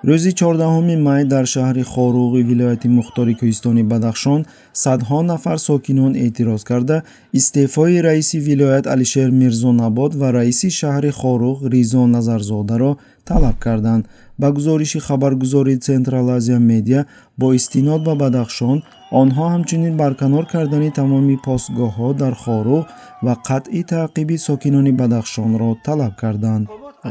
рӯзи 14 май дар шаҳри Хоруғи вилояти мухтори Кӯҳистони Бадахшон садҳо нафар сокинон эътироз карда истеъфои раиси вилоят Алишер Мирзонабод ва раиси шаҳри Хоруғ Ризо Назарзодаро талаб карданд. ба гузориши хабаргузори Central Asia Media бо истинод ба Бадахшон, онҳо ҳамчунин барканор кардани тамоми постгоҳҳо дар Хоруғ ва қатъи таъқиби сокинони Бадахшонро талаб карданд.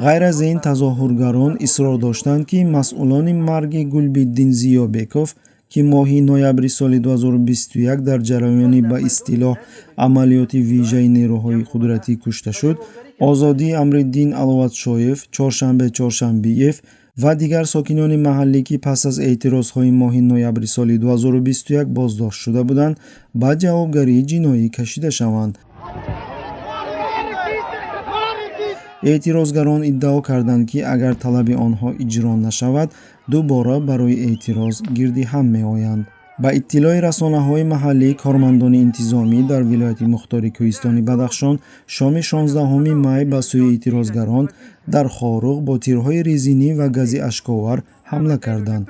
غیر از این تظاهرگران اصرار داشتند که مسئولان مرگ گلبدین ضیابکوف که ماه نوامبر سال 2021 در جریان به اصطلاح عملیات ویژه نیروهای قدرتی کشته شد، آزادی امرالدین علوتشویف، چهارشنبهیف و دیگر ساکنان محلی که پس از اعتراضهای ماه نوامبر سال 2021 بازداشت شده بودند، به جوابگری جنایی کشیده شوند. اعتراضگران ادعا کردند که اگر طلب آنها اجرا نشود دوباره برای اعتراض گردی هم می آیند. با اطلاع رسانه‌های محلی، کارمندان انتظامی در ولایت مختار کوهستانی بدخشان شام 16 می به سوی اعتراضگران در خاروغ با تیرهای رزینی و گاز اشک‌آور حمله کردند.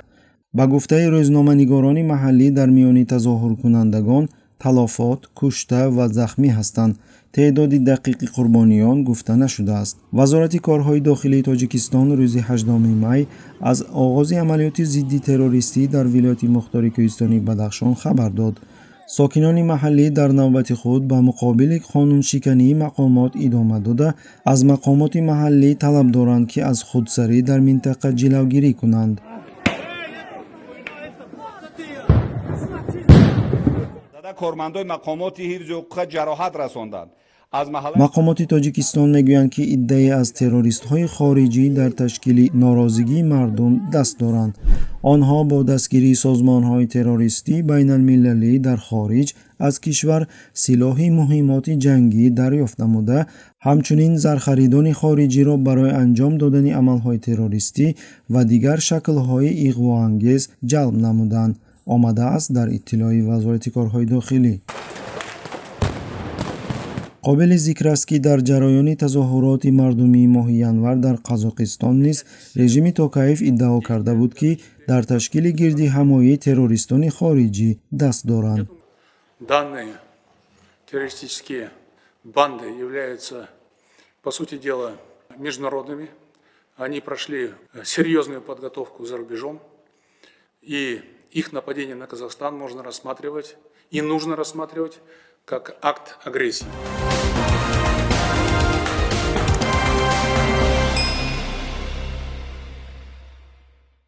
با گفته روزنامه‌نگاران محلی در میان تظاهر کنندگان تلفات، کشته و زخمی هستند. تعداد دقیق قربانیان گفته نشده است. وزارت کارهای داخلی تاجیکستان روز 18 می از آغاز عملیات ضد تروریستی در ولایت مختار کوهستانی بدخشان خبر داد. ساکنان محلی در نوبت خود به مقابل قانون شکنی مقامات ادامه داده از مقامات محلی طلب دارند که از خودسری در منطقه جلوگیری کنند. کارمندان مقامات حفظ حقوق جراحت رساندند. مقامات تاجیکستان میگویند که ادعای از تروریست‌های خارجی در تشکیل ناراضگی مردم دست دارند. آنها با دستگیری سازمان‌های تروریستی بین المللی در خارج از کشور سلاح مهمات جنگی دریافت نموده، همچنین زرخریدان خارجی را برای انجام دادن عمل‌های تروریستی و دیگر شکل‌های اغواانگیز جلب نمودند. آمده است در اطلاع وزارت کارهای داخلی. قابل ذکر است که در جریان تظاهرات مردمی ماه ینور در قزاقستان نیز رژیم توکایف ادعا کرده بود که در تشکیل گردی همایی تروریستان خارجی دست دارند. Данные террористические банды являются, по сути дела, международными. Они прошли серьезную подготовку за рубежом, и их нападение на Казахстан можно рассматривать и нужно рассматривать как акт агрессии.